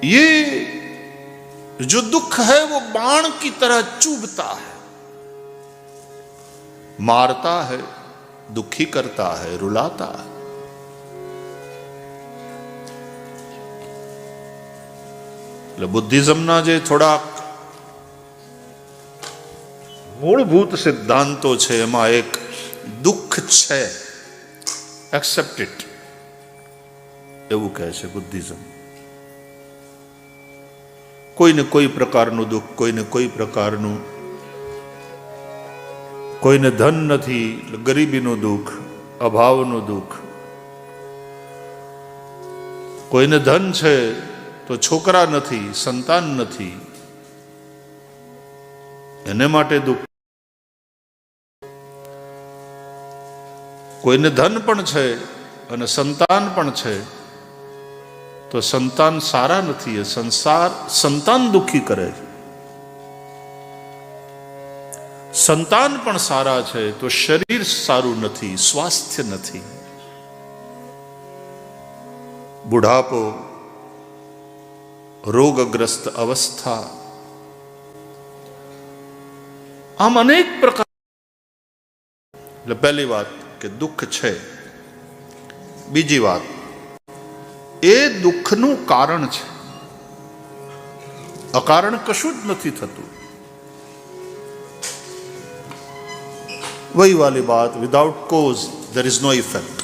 ये जो दुख है वो बाण की तरह चुभता है, मारता है, दुखी करता है, रुलाता है। એટલે બુદ્ધિઝમના જે થોડાક મૂળભૂત સિદ્ધાંતો છે એમાં એક દુઃખ છે, એક્સેપ્ટ ઇટ, એવું કહે છે બુદ્ધિઝમ. કોઈને કોઈ પ્રકારનું દુઃખ, કોઈને કોઈ પ્રકારનું, કોઈને ધન નથી, ગરીબીનું દુઃખ, અભાવનું દુઃખ, કોઈને ધન છે તો છોકરા નથી, સંતાન નથી, એને માટે દુઃખ. કોઈને ધન પણ છે અને સંતાન પણ છે તો સંતાન સારા નથી, એ સંતાન દુઃખી કરે છે. સંતાન પણ સારા છે તો શરીર સારું નથી, સ્વાસ્થ્ય નથી. બુઢાપો, રોગગ્રસ્ત અવસ્થા, આમ અનેક પ્રકાર. એટલે પહેલી વાત કે દુઃખ છે. બીજી વાત, એ દુઃખનું કારણ છે, અકારણ કશું જ નથી થતું. वही वाली बात, without cause there is no effect.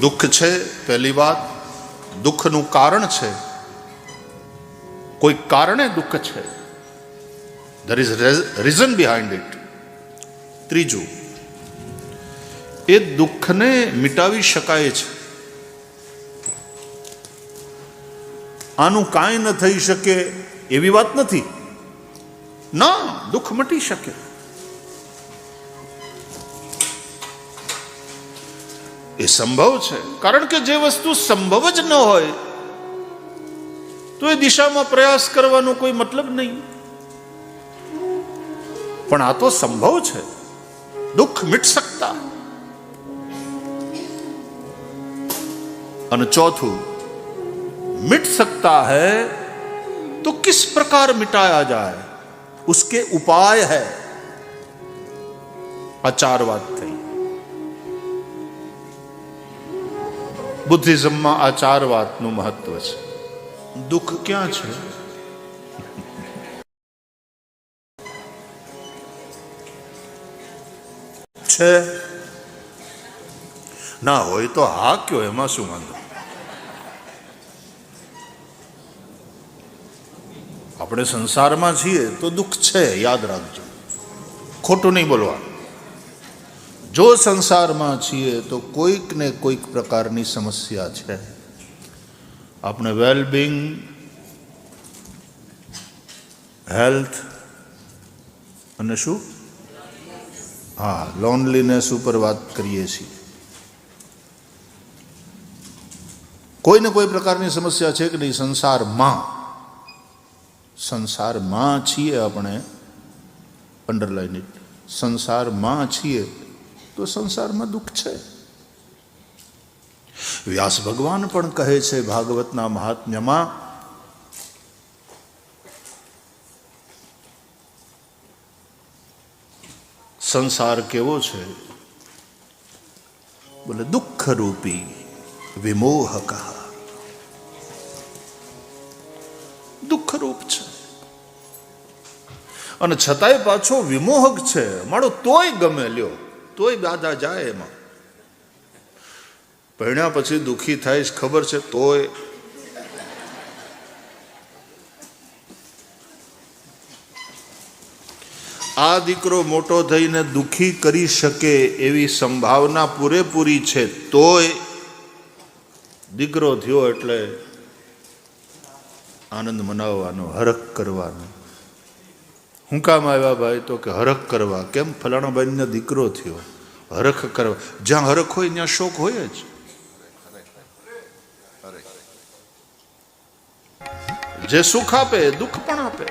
दुख છે પહેલી વાત, દુઃખનું કારણ છે, કોઈ કારણે દુઃખ છે, there is reason behind it. ત્રીજું, એ દુઃખને મિટાવી શકાય છે. આનું કાંઈ ન થઈ શકે એવી વાત નથી. ના, દુઃખ મટી શકે. એ સંભવ છે, કારણ કે જે વસ્તુ સંભવ જ ન હોય તો એ દિશામાં પ્રયાસ કરવાનો કોઈ મતલબ નહીં. પણ આ તો સંભવ છે, દુઃખ મિટ સકતા. અને ચોથું, मिट सकता है तो किस प्रकार मिटाया जाए, उसके उपाय है. આ ચાર વાત થઈ. બુદ્ધિઝમમાં આ ચાર વાતનું મહત્વ છે. દુઃખ ક્યાં છે? છે ના હોય તો હા કયો, એમાં શું વાંધો? આપણે સંસારમાં છીએ તો દુઃખ છે, યાદ રાખજો, ખોટું નહીં બોલવાનું. જો સંસારમાં છીએ તો કોઈક ને કોઈક પ્રકારની સમસ્યા છે. આપણે વેલબિંગ, હેલ્થ અને શું, હા, લોનલીનેસ ઉપર વાત કરીએ છીએ. કોઈ ને કોઈ પ્રકારની સમસ્યા છે કે નહીં સંસારમાં? સંસારમાં છીએ આપણે, અંડરલાઈન ઇટ, સંસારમાં છીએ તો સંસારમાં દુઃખ છે. વ્યાસ ભગવાન પણ કહે છે ભાગવતના મહાત્મ્યમાં, સંસાર કેવો છે? બોલે દુઃખ રૂપી વિમોહક. દુઃખ રૂપ છે અને છતાંય પાછો વિમોહક છે. મારો તોય ગમે, લ્યો, તોય બાધા જાય એમાં. પરણ્યા પછી દુઃખી થાય છે ખબર છે, તોય આ દીકરો મોટો થઈને દુઃખી કરી શકે એવી સંભાવના પૂરેપૂરી છે, તોય દીકરો થયો એટલે આનંદ મનાવવાનો, હરખ કરવાનો. હું કામ આવ્યા ભાઈ? તો કે હરખ કરવા. કેમ? ફલાણા ભાઈને દીકરો થયો, હરખ કરવા. જ્યાં હરખ હોય ત્યાં શોક હોય જ. જે સુખ આપે દુઃખ પણ આપે.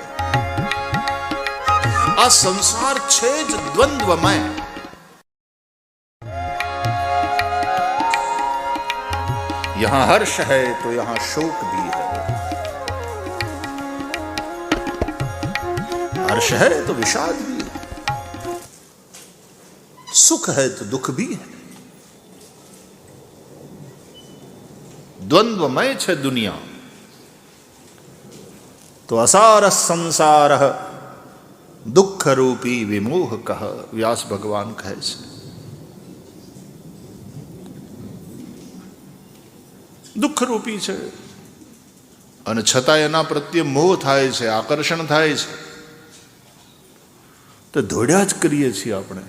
આ સંસાર છે જ દ્વંદ્વમય. यहां हर्ष है तो यहां शोक भी है, हर्ष है तो विषाद भी है, सुख है तो दुख भी है। द्वंद्वमय छे दुनिया तो असार संसार दुख रूपी विमोह कह, व्यास भगवान कहे छे। दुख रूपी छे અને છતાં એના પ્રત્યે મોહ થાય છે, આકર્ષણ થાય છે, તો દોડ્યા જ કરીએ છીએ આપણે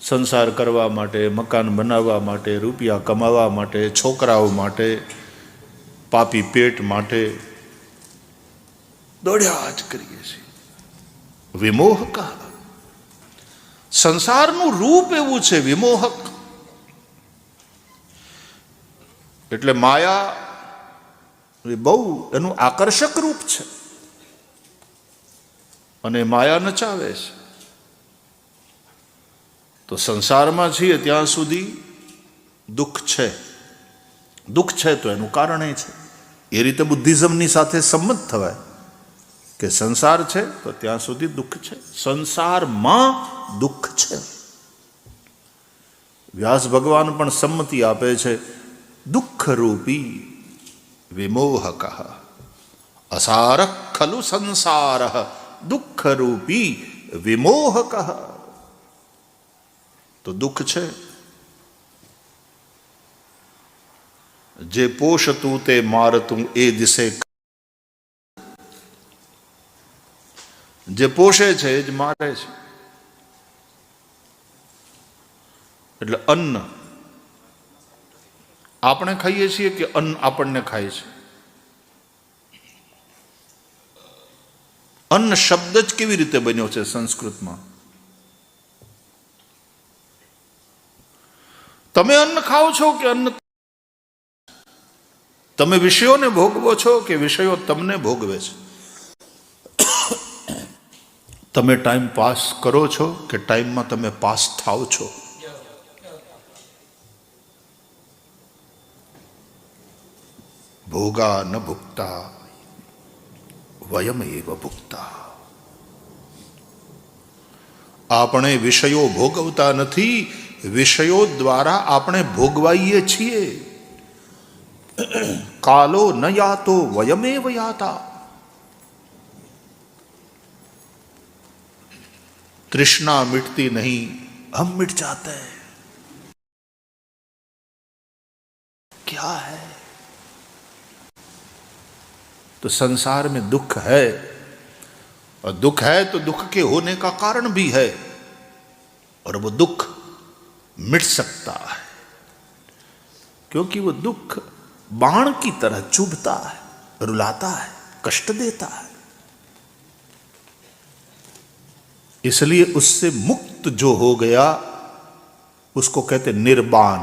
સંસાર કરવા માટે, મકાન બનાવવા માટે, રૂપિયા કમાવા માટે, છોકરાઓ માટે, પાપી પેટ માટે દોડ્યા જ કરીએ છીએ। વિમોહક, સંસારનું રૂપ એવું છે વિમોહક, એટલે માયા એ બહુ એનું આકર્ષક રૂપ છે અને માયા નચાવે છે। તો સંસારમાં છીએ ત્યાં સુધી દુઃખ છે, દુઃખ છે તો એનું કારણ એ છે। એ રીતે બુદ્ધિઝમની સાથે સંમત થવાય કે સંસાર છે તો ત્યાં સુધી દુઃખ છે, સંસારમાં દુઃખ છે। વ્યાસ ભગવાન પણ સંમતિ આપે છે, દુઃખ રૂપી વિમોહક અસાર ખલુ સંસાર દુઃખ રૂપી વિમોહક। તો દુઃખ છે, જે પોષતું તે મારતું એ દિશે, જે પોષે છે એ જ મારે છે। એટલે અન્ન આપણે ખાઈએ છીએ કે અન્ન આપણને ખાય છે? અન્ન શબ્દ જ કેવી રીતે બન્યો છે સંસ્કૃતમાં? તમે અન્ન ખાઓ છો કે અન્ન, તમે વિષયોને ભોગવો છો કે વિષયો તમને ભોગવે છે? તમે ટાઈમ પાસ કરો છો કે ટાઈમમાં તમે પાસ થાવ છો? ભોગા ન ભુક્તા વયમ એવ ભુક્તા। આપણે વિષયો ભોગવતા નથી, વિષયો દ્વારા આપણે ભોગવાઈએ છીએ। કાલો ન યાતો વયમેવ યાતા। तृष्णा मिटती नहीं, हम मिट जाते हैं। क्या है? तो संसार में दुख है, और दुख है तो दुख के होने का कारण भी है, और वो दुख मिट सकता है क्योंकि वो दुख बाण की तरह चुभता है, रुलाता है, कष्ट देता है। इसलिए उससे मुक्त जो हो गया उसको कहते निर्वाण।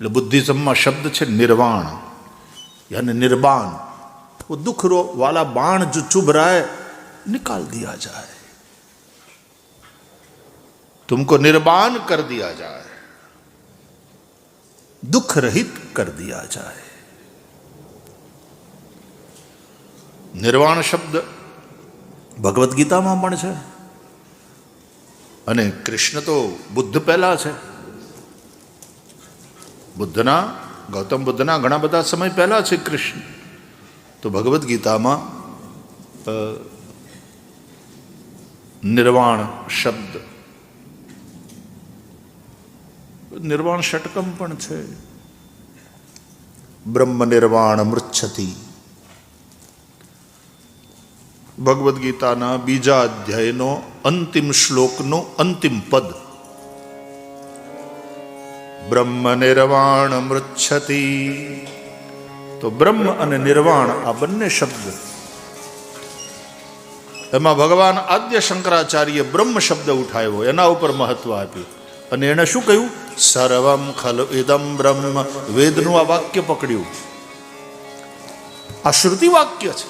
बुद्धिज्म में शब्द है निर्वाण, यानी निर्वाण। वो दुख वाला बाण जो चुभ रहा है निकाल दिया जाए, तुमको निर्वाण कर दिया जाए, दुख रहित कर दिया जाए। निर्वाण शब्द भगवत गीता में पण छे, अने कृष्ण तो बुद्ध पहला छे। बुद्धना, गौतम बुद्धना घणा बधा समय पहला छे कृष्ण। तो भगवत गीता में निर्वाण शब्द, निर्वाण षटकम पण छे। ब्रह्म निर्वाण मृच्छति, भगवद गीता बीजा अध्याय अंतिम श्लोक नो अंतिम पद, ब्रह्म निर्वाण मृच्छति। तो ब्रह्म अने निर्वाण आ बन्ने शब्द, एमां भगवान आद्य शंकराचार्य ब्रह्म शब्द उठाव्यो, एना उपर महत्व आप्युं अने एणे शुं कह्युं? सर्वं खलु इदं ब्रह्म। वेदनुं आ वाक्य पकड्युं, आ श्रुति वाक्य छे।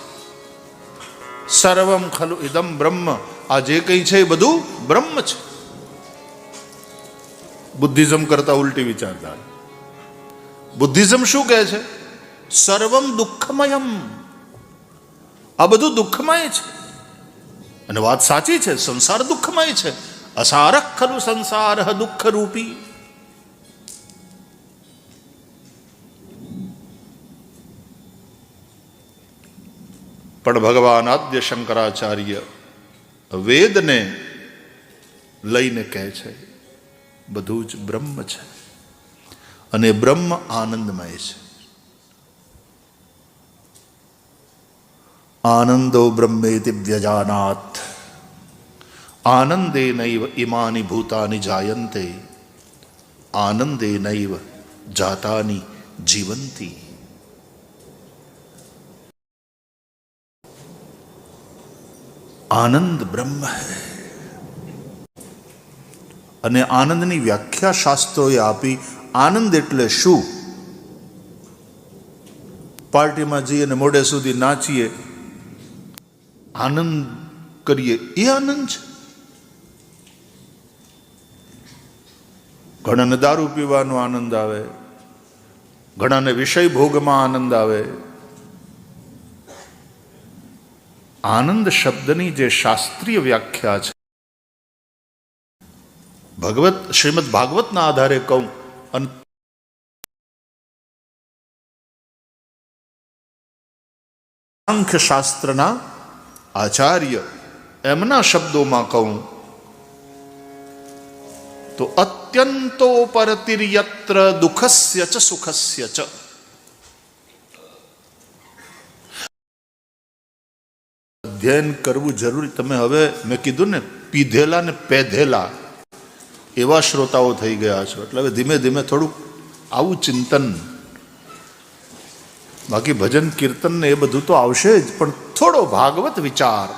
सर्वम खलु इदम ब्रह्म, आ जे कई छे बधु ब्रह्म छे। बुद्धिज्म करता उल्टी विचारधारा। બુદ્ધિઝમ શું કહે છે? સર્વમ દુઃખમયમ, આ બધું દુઃખમય છે. અને વાત સાચી છે, સંસાર દુઃખમય છે. અસારઃ ખલુ સંસારઃ દુઃખ રૂપી. પણ ભગવાન આદ્ય શંકરાચાર્ય વેદને લઈને કહે છે બધું જ બ્રહ્મ છે અને બ્રહ્મ આનંદમય છે. આનંદો બ્રહ્મેતિ વ્યજાનાત આનંદે નૈવ ઇમાની ભૂતાની જાયન્તે આનંદે નૈવ જાતાની જીવંતી. આનંદ બ્રહ્મ હૈ. અને આનંદની વ્યાખ્યા શાસ્ત્રોએ આપી. આનંદ એટલે શું? પાર્ટીમાં જઈએ અને મોડે સુધી નાચીએ, આનંદ કરીએ, એ આનંદ છે? ઘણાને દારૂ પીવાનો આનંદ આવે, ઘણાને વિષય ભોગમાં આનંદ આવે. આનંદ શબ્દની જે શાસ્ત્રીય વ્યાખ્યા છે, શ્રીમદ ભાગવતના આધારે કહું, અને સાંખ્ય શાસ્ત્રના આચાર્ય એમના શબ્દોમાં કહું તો અત્યંતોપરતિર્યત્ર દુઃખસ્ય ચ સુખસ્ય ચ. અધ્યયન કરવું જરૂરી. તમે હવે મેં કીધું ને, પીધેલા ને પેધેલા એવા શ્રોતાઓ થઈ ગયા છો, એટલે હવે ધીમે ધીમે થોડુંક આવું ચિંતન. બાકી ભજન કીર્તન ને એ બધું તો આવશે જ, પણ થોડો ભાગવત વિચાર.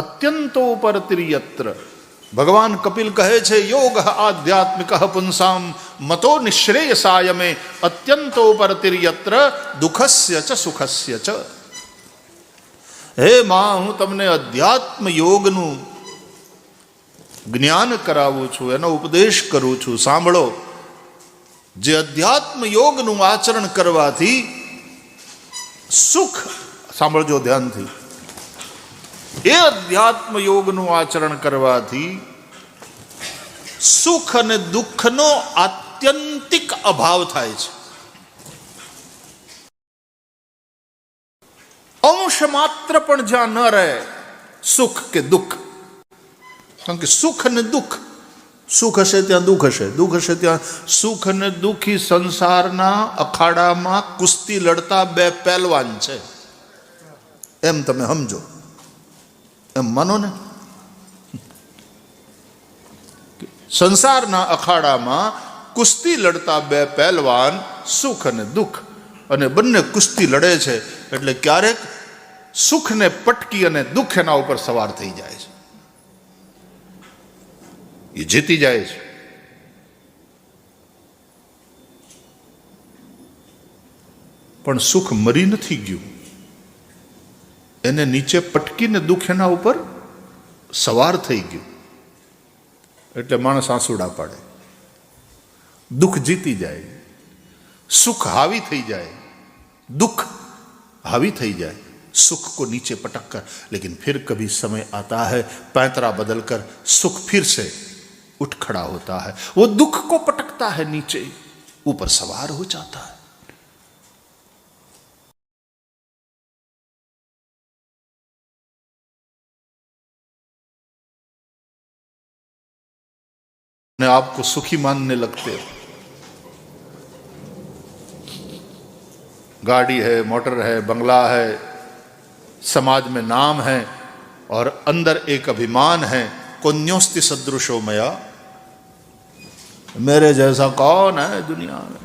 અત્યંતોપરતિર્યત્ર, ભગવાન કપિલ કહે છે, યોગ આધ્યાત્મિક પુંસામ મતો નિશ્રેયસાય મે અત્યંતોપરતિર્યત્ર દુઃખસ્ય ચ સુખસ્ય ચ. હે માં, હું તમને અધ્યાત્મ યોગનું જ્ઞાન કરાવું છું, એનો ઉપદેશ કરું છું. સાંભળો, જે અધ્યાત્મ યોગનું આચરણ કરવાથી સુખ, સાંભળજો ધ્યાનથી, એ અધ્યાત્મ યોગનું આચરણ કરવાથી સુખ અને દુઃખનો આત્યંતિક અભાવ થાય છે. અંશ માત્ર પણ જ્યાં ન રહે સુખ કે દુઃખ. કારણ કે સુખ અને દુઃખ, સુખ હશે ત્યાં દુઃખ હશે, દુઃખ હશે ત્યાં સુખ. અને દુઃખી સંસારના અખાડામાં કુસ્તી લડતા બે પહેલવાન છે, એમ તમે સમજો, એમ માનો ને. સંસારના અખાડામાં કુસ્તી લડતા બે પહેલવાન સુખ અને દુઃખ, અને બંને કુસ્તી લડે છે. એટલે ક્યારેક સુખને પટકી અને દુઃખ એના ઉપર સવાર થઈ જાય છે, એ જીતી જાય છે. પણ સુખ મરી નથી ગયું, એને નીચે પટકીને દુઃખ એના ઉપર સવાર થઈ ગયું. એટલે માણસ આંસુડા પાડે, દુઃખ जीती जाए, सुख हावी થઈ જાય, दुख हावी થઈ જાય, सुख को नीचे पटक कर. लेकिन फिर कभी समय आता है पैंतरा बदलकर सुख फिर से उठ खड़ा होता है, वो दुख को पटकता है नीचे, ऊपर सवार हो जाता है. ने आपको सुखी मानने लगते हो. गाड़ी है, मोटर है, बंगला है, समाज में नाम है, और अंदर एक अभिमान है, कोन्योस्ति सदृशो मया, मेरे जैसा कौन है दुनिया में,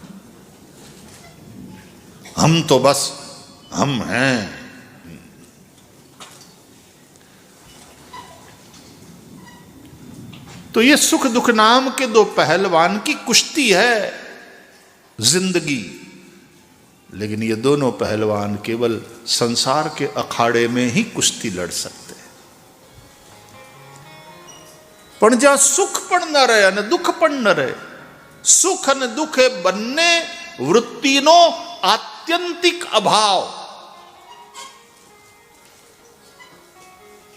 हम तो बस हम हैं. तो ये सुख दुख नाम के दो पहलवान की कुश्ती है जिंदगी. लेकिन ये दोनों पहलवान केवल संसार के अखाड़े में ही कुश्ती लड़ सकते हैं. પણ જ્યાં સુખ પણ ન રહે અને દુઃખ પણ ન રહે, સુખ અને દુઃખ એ બંને વૃત્તિનો આત્યંતિક અભાવ.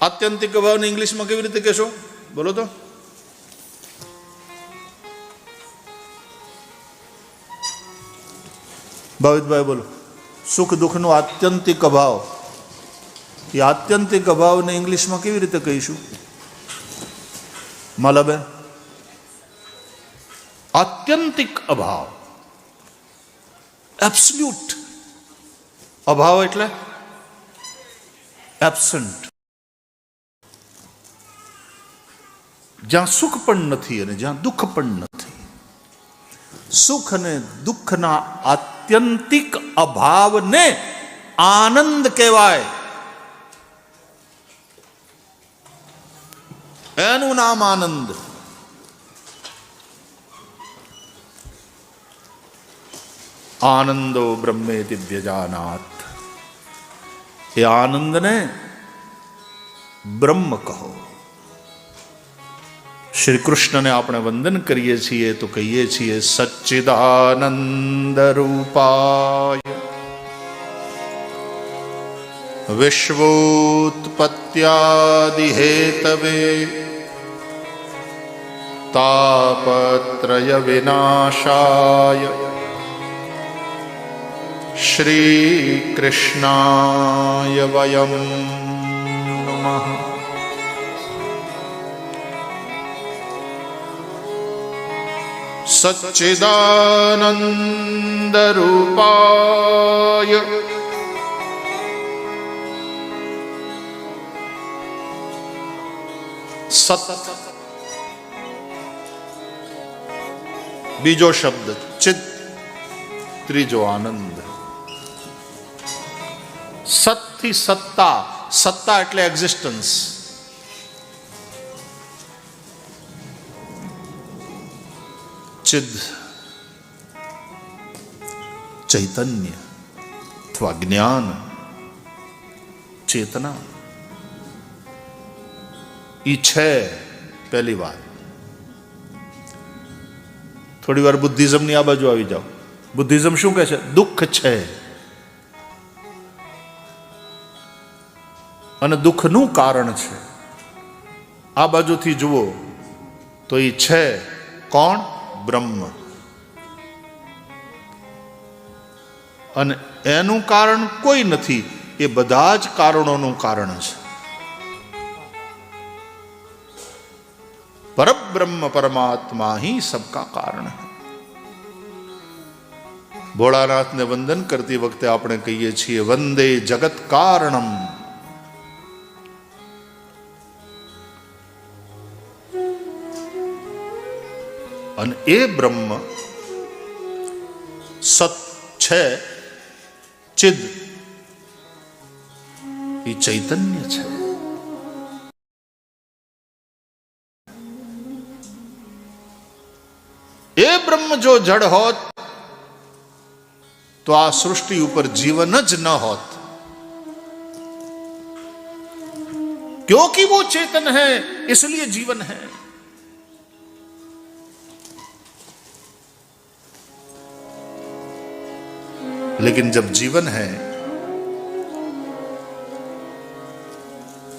આત્યંતિક અભાવને ઇંગ્લિશમાં કેવી રીતે કહેશો? બોલો તો. ભાવિતભાઈ બોલો. સુખ દુઃખનો આત્યંતિક અભાવ, એ આત્યંતિક અભાવને ઇંગ્લિશમાં કેવી રીતે કહીશું? માલાબેન. આત્યંતિક અભાવ, એબ્સોલ્યુટ અભાવ એટલે એબ્સન્ટ. જ્યાં સુખ પણ નથી અને જ્યાં દુઃખ પણ નથી. સુખ અને દુઃખના આત્યંતિક અભાવને આનંદ કહેવાય. એનું નામ આનંદ. આનંદો બ્રહ્મેતિ વ્યજાનાત. એ આનંદને બ્રહ્મ કહો. શ્રી કૃષ્ણને આપણે વંદન કરીએ છીએ તો કહીએ છીએ સચ્ચિદાનંદ રૂપાય વિશ્વોત્પત્યાદિ હેતવે તાપત્રય વિનાશાય શ્રી કૃષ્ણાય વયમ નમઃ. સચ્ચિદાનંદ રૂપાય સત. બીજો શબ્દ ચિત, ત્રીજો આનંદ. સતથી સત્તા. સત્તા એટલે એક્ઝિસ્ટન્સ. ચિદ ચૈતન્ય અથવા જ્ઞાન, ચેતના. ઈ છે પહેલી વાત. થોડી વાર બુદ્ધિઝમની આ બાજુ આવી જાઓ. બુદ્ધિઝમ શું કહે છે? દુઃખ છે અને દુઃખનું કારણ છે. આ બાજુથી જુઓ તો એ છે કોણ? બ્રહ્મ. અને એનું કારણ કોઈ નથી, એ બધા જ કારણોનું કારણ છે. પરબ્રહ્મ પરમાત્મા ही सबका कारण है. ભોળાનાથને વંદન કરતી વખતે આપણે કહીએ છીએ વંદે જગત કારણમ. અને એ બ્રહ્મ સત છે, ચિદ, એ ચૈતન્ય છે. એ બ્રહ્મ જો જડ હોત તો આ સૃષ્ટિ ઉપર जीवन જ ન હોત. क्योंकि वो चेतन है इसलिए जीवन है. लेकिन जब जीवन है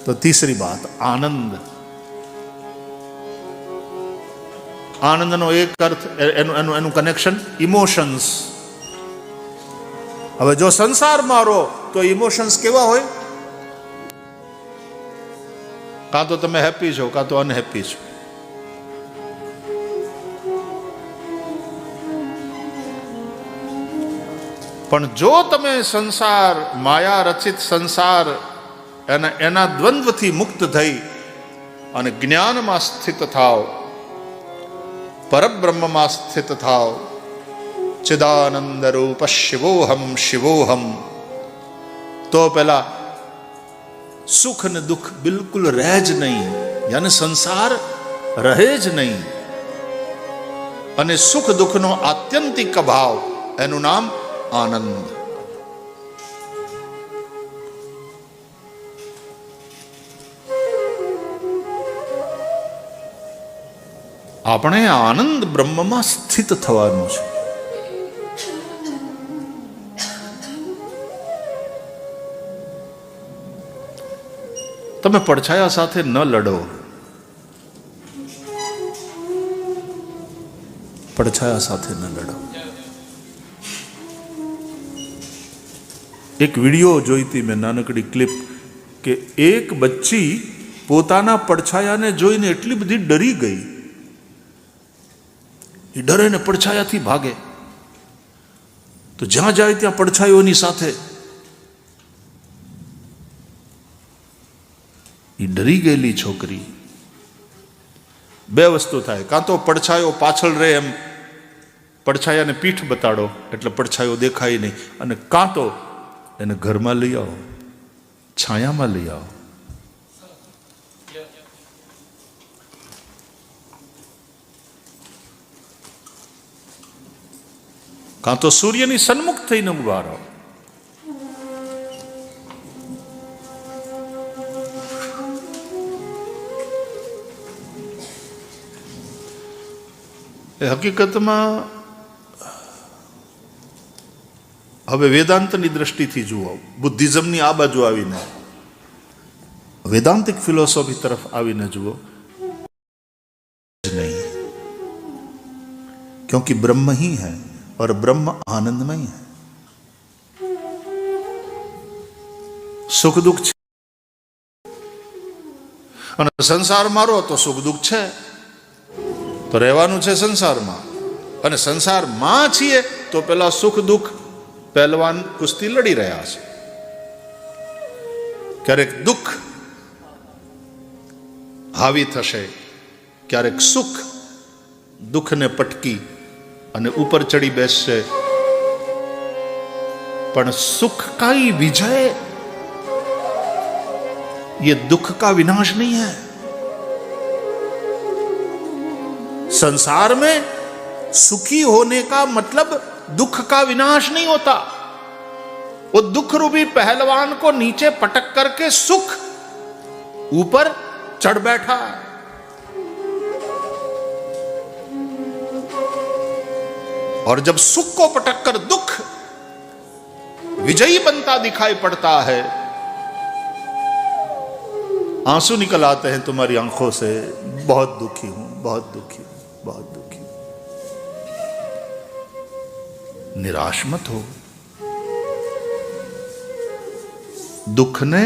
तो तीसरी बात आनंद. આનંદનો એક અર્થ એનું કનેક્શન ઇમોશન્સ. હવે જો સંસારમાં રહો તો ઇમોશન્સ કેવા હોય? કાં તો તમે હેપી છો કાં તો અનહેપી છો. પણ જો તમે સંસાર, માયા રચિત સંસાર, એના દ્વંદ્વથી મુક્ત થઈ અને જ્ઞાનમાં સ્થિત થાવ, પરબ્રહ્મમાં સ્થિત થાવ, ચિદાનંદ રૂપ શિવોહમ શિવોહમ, તો પેલા સુખ ને દુઃખ બિલકુલ રહે જ નહીં, યાની સંસાર રહે જ નહીં. અને સુખ દુઃખનો આત્યંતિક ભાવ, એનું નામ આનંદ. આપણે આનંદ બ્રહ્મમાં સ્થિત થવાનું છે. તમે પડછાયા સાથે ન લડો. પડછાયા સાથે ન લડો. એક વિડીયો જોઈતી મેં, નાનકડી ક્લિપ, કે એક બચ્ચી પોતાના પડછાયાને જોઈને એટલી બધી ડરી ગઈ, એ ડરે ને પડછાયાથી ભાગે, તો જ્યાં જાય ત્યાં પડછાયોની સાથે. એ ડરી ગયેલી છોકરી. બે વસ્તુ થાય, કાં તો પડછાયો પાછળ રહે એમ પડછાયાને પીઠ બતાડો એટલે પડછાયો દેખાય નહીં, અને કાં તો એને ઘરમાં લઈ આવો, છાયામાં લઈ આવો. કાં તો સૂર્યની સન્મુખ થઈને ઉભા રહો. એ હકીકતમાં હવે વેદાંતની દ્રષ્ટિથી જુઓ, બુદ્ધિઝમની આ બાજુ આવીને, વેદાંતિક ફિલોસોફી તરફ આવીને જુઓ, नहीं, क्योंकि ब्रह्म ही है और ब्रह्म आनंदमय है. सुख दुख છે અને સંસારમાં રહો તો સુખ દુઃખ છે, તો રહેવાનું છે સંસારમાં. અને સંસારમાં છીએ તો પેલા સુખ દુઃખ પહેલવાન કુસ્તી લડી રહ્યા છે. ક્યારેક દુઃખ હાવી થશે, ક્યારેક સુખ દુઃખને પટકી અને ઉપર ચડી બેસશે. પણ सुख का ही विजय, ये दुख का विनाश नहीं है. संसार में सुखी होने का मतलब दुख का विनाश नहीं होता. वो दुख रूपी पहलवान को नीचे पटक करके सुख ऊपर चढ़ बैठा. और जब सुख को पटक कर दुख विजयी बनता दिखाई पड़ता है, आंसू निकल आते हैं तुम्हारी आंखों से, बहुत दुखी हूं, बहुत दुखी हूं, बहुत दुखी हूं. निराश मत हो. दुख ने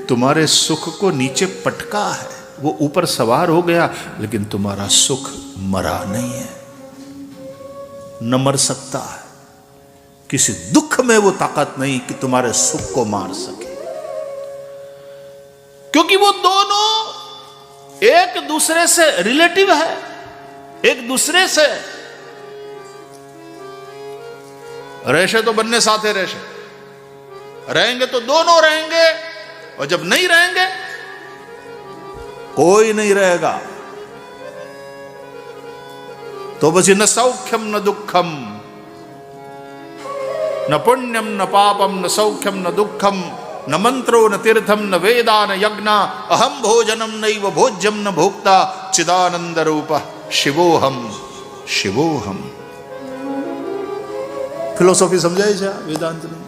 तुम्हारे सुख को नीचे पटका है, वो ऊपर सवार हो गया, लेकिन तुम्हारा सुख मरा नहीं है, न मर सकता है. किसी दुख में वो ताकत नहीं कि तुम्हारे सुख को मार सके, क्योंकि वो दोनों एक दूसरे से रिलेटिव है, एक दूसरे से. रहशे तो बनने साथे रहशे, रहेंगे तो दोनों रहेंगे, और जब नहीं रहेंगे कोई नहीं रहेगा. तो પછી न सौख्यम न दुखम, न पुण्यम न पापम, न सौख्यम न दुखम, न मंत्रो न तीर्थम, न वेदा न यज्ञा, अहम भोजनम नैव भोज्यम न भोक्ता, चिदानंद रूप शिवोहम शिवोहम. ફિલોસોફી સમજાય છે વેદાંતની.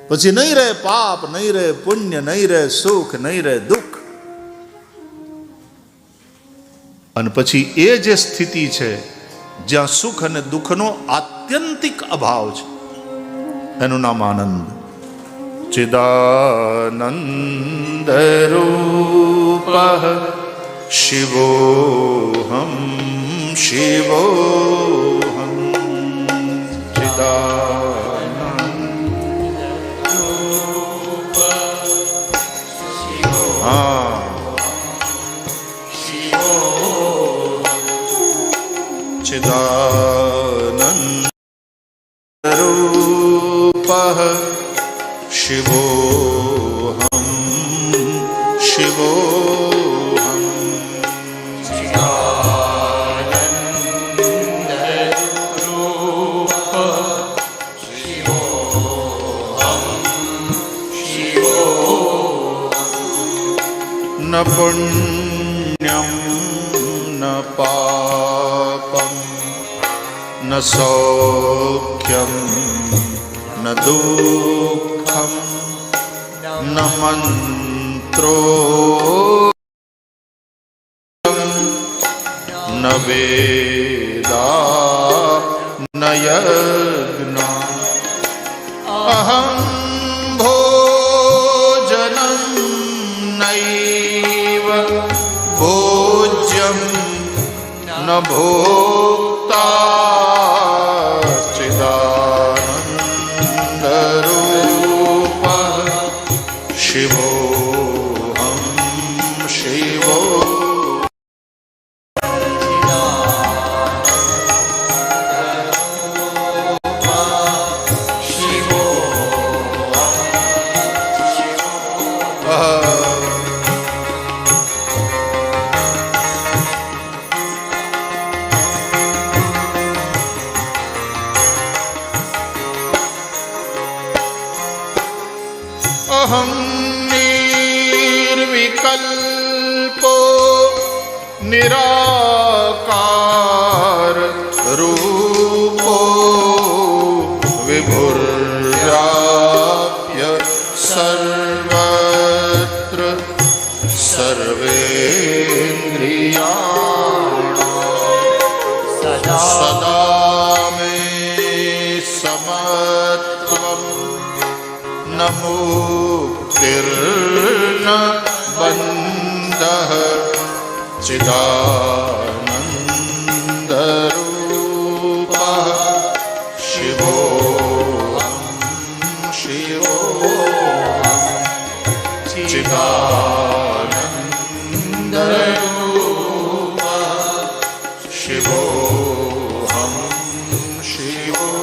પછી નહીં રહે પાપ, નહીં રહે પુણ્ય, નહીં રહે સુખ, નહીં રહે દુઃખ. અને પછી એ જે સ્થિતિ છે જ્યાં સુખ અને દુઃખનો આત્યંતિક અભાવ છે, એનું નામ આનંદ. ચિદાનંદ રૂપ શિવોહમ શિવોહમ. ચિદાનંદ રૂપ હા चिदानंद रूप शिवोहम शिवोहम. चिदानंद रूप शिवोहम शिवोहम. ન પુણ્યમ ન પાપમ ન સૌખ્યમ ન દુઃખમ ન મંત્રો ન વેદા ન યજ્ઞ અહં ભોજનં નૈવ ભોજ્યં ન ભોક્તા ચિદાનંદરૂપઃ શિવોऽહં શિવો અહં નિર્વિકલ્પો નિરાકાર રૂપો વિભુર્વ્યાપ્ય સર્વત્ર સર્વેન્દ્રિયાણાં સદા મે સમત્વં ન મુક્તિર્ન બંધઃ ચિદાનંદરૂપઃ શિવોऽહં શિવોऽહં ચિદાનંદરૂપઃ શિવોऽહં શિવોऽહં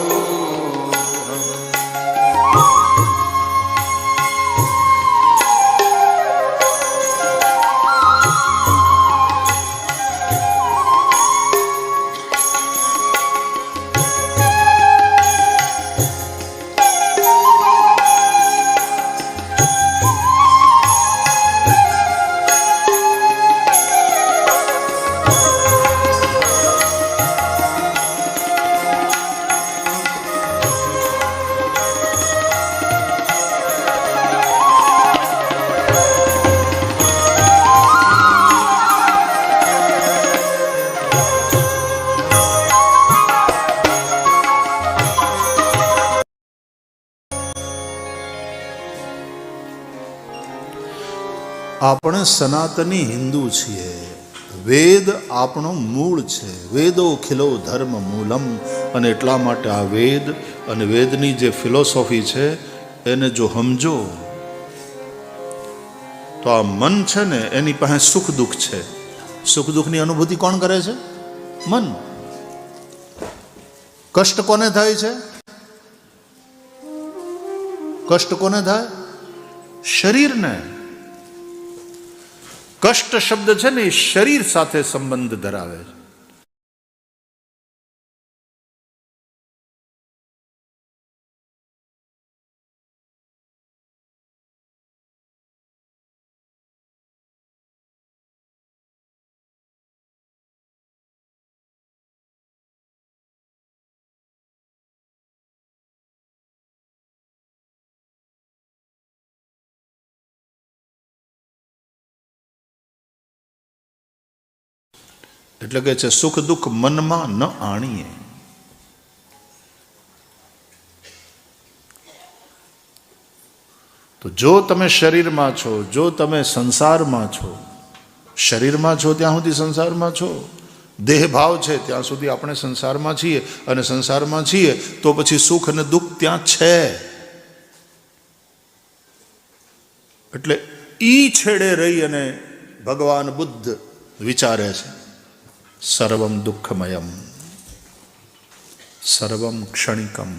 આપણે સનાતની હિન્દુ છીએ. વેદ આપણો મૂળ છે. વેદો ખિલો ધર્મ મૂલમ. અને એટલા માટે આ વેદ અને વેદની જે ફિલોસોફી છે એને જો સમજો તો આ મન છે ને એની પાસે સુખ દુઃખ છે. સુખ દુઃખની અનુભૂતિ કોણ કરે છે? મન. કષ્ટ કોને થાય છે? કષ્ટ કોને થાય? શરીરને. કષ્ટ શબ્દ છે ને એ શરીર સાથે સંબંધ ધરાવે છે. એટલે કે છે સુખ દુઃખ મનમાં ન આણીએ. તો જો તમે શરીરમાં છો, જો તમે સંસારમાં છો, શરીરમાં છો ત્યાં સુધી સંસારમાં છો, દેહ ભાવ છે ત્યાં સુધી આપણે સંસારમાં છીએ, અને સંસારમાં છીએ તો પછી સુખ અને દુઃખ ત્યાં છે. એટલે ઈ છેડે રહી અને ભગવાન બુદ્ધ વિચારે છે સર્વમ દુઃખમયમ સર્વમ ક્ષણિકમ.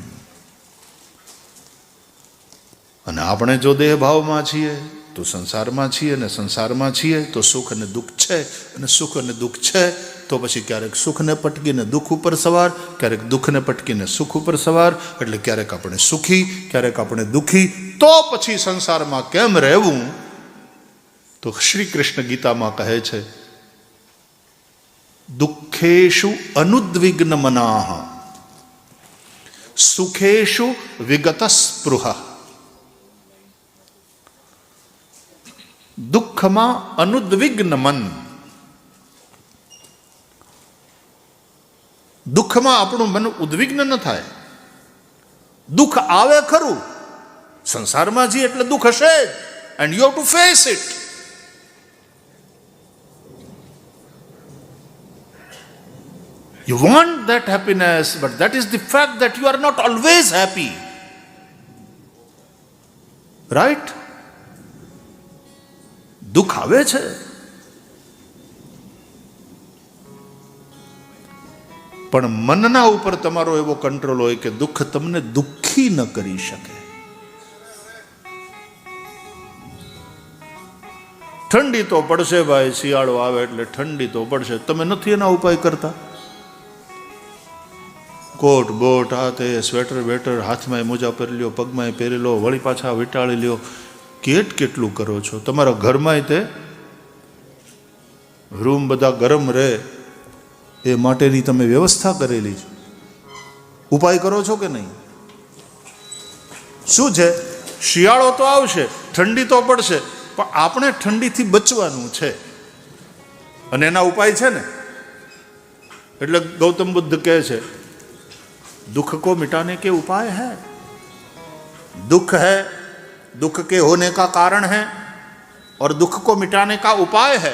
અને આપણે જો દેહ ભાવમાં છીએ તો સંસારમાં છીએ, અને સંસારમાં છીએ તો સુખ અને દુઃખ છે, અને સુખ અને દુઃખ છે તો પછી ક્યારેક સુખને પટકીને દુઃખ ઉપર સવાર, ક્યારેક દુઃખને પટકીને સુખ ઉપર સવાર. એટલે ક્યારેક આપણે સુખી, ક્યારેક આપણે દુઃખી. તો પછી સંસારમાં કેમ રહેવું તો શ્રી કૃષ્ણ ગીતામાં કહે છે, દુઃખેષુ અનુદ્વિગ્ન મનાઃ સુખેષુ વિગત સ્પૃહ. દુઃખમાં અનુદ્વિગ્ન મન, દુઃખમાં આપણું મન ઉદ્વિગ્ન ન થાય. દુઃખ આવે ખરું, સંસારમાં છીએ એટલે દુઃખ હશે જ, and you have to face it. You want that happiness, but that is the fact that you are not always happy. Right? દુઃખ આવે છે, પણ મનના ઉપર તમારો એવો કંટ્રોલ હોય કે દુઃખ તમને દુઃખી ન કરી શકે. ઠંડી તો પડશે ભાઈ, શિયાળો આવે એટલે ઠંડી તો પડશે, તમે નથી એના ઉપાય કરતા. કોટ બોટ હાથે સ્વેટર બેટર, હાથમાં મોજા પહેરી લ્યો, પગમાં પહેરી લો, વળી પાછા વીંટાળી લ્યો. કેટલું કરો છો. તમારા ઘરમાં તે રૂમ બધા ગરમ રહે એ માટેની તમે વ્યવસ્થા કરેલી છે. ઉપાય કરો છો કે નહીં? શું છે, શિયાળો તો આવશે, ઠંડી તો પડશે, પણ આપણે ઠંડીથી બચવાનું છે અને એના ઉપાય છે ને. એટલે ગૌતમ બુદ્ધ કહે છે, दुख को मिटाने के उपाय है. दुख है, दुख के होने का कारण है और दुख को मिटाने का उपाय है.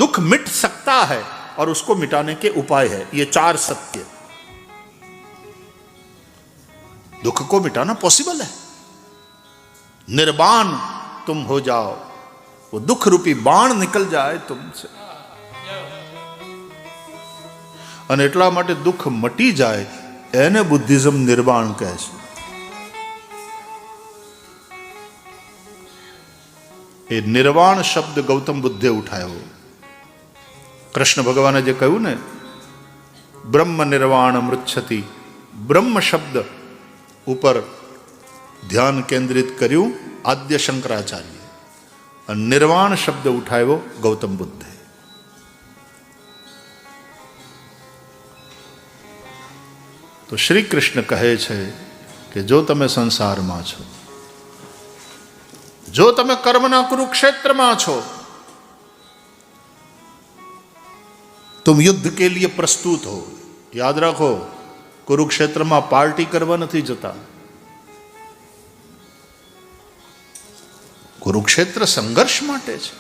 दुख मिट सकता है और उसको मिटाने के उपाय है. ये 4 सत्य. दुख को मिटाना पॉसिबल है. निर्वाण तुम हो जाओ, वो दुख रूपी बाण निकल जाए तुमसे. અને એટલા માટે દુઃખ મટી જાય એને બુદ્ધિઝમ નિર્વાણ કહે છે. એ નિર્વાણ શબ્દ ગૌતમ બુદ્ધે ઉઠાવ્યો. કૃષ્ણ ભગવાને જે કહ્યું ને, બ્રહ્મ નિર્વાણ મૃચ્છતિ, બ્રહ્મ શબ્દ ઉપર ધ્યાન કેન્દ્રિત કર્યું આદ્ય શંકરાચાર્ય, અને નિર્વાણ શબ્દ ઉઠાવ્યો ગૌતમ બુદ્ધે. તો શ્રી કૃષ્ણ કહે છે કે જો તમે સંસારમાં છો, જો તમે કર્મના कुरुक्षेत्रમાં છો, तुम युद्ध के लिए प्रस्तुत हो. याद रखो, कुरुक्षेत्રમાં પાર્ટી કરવા નથી જતા. कुरुक्षेत्र संघर्ष માટે છે.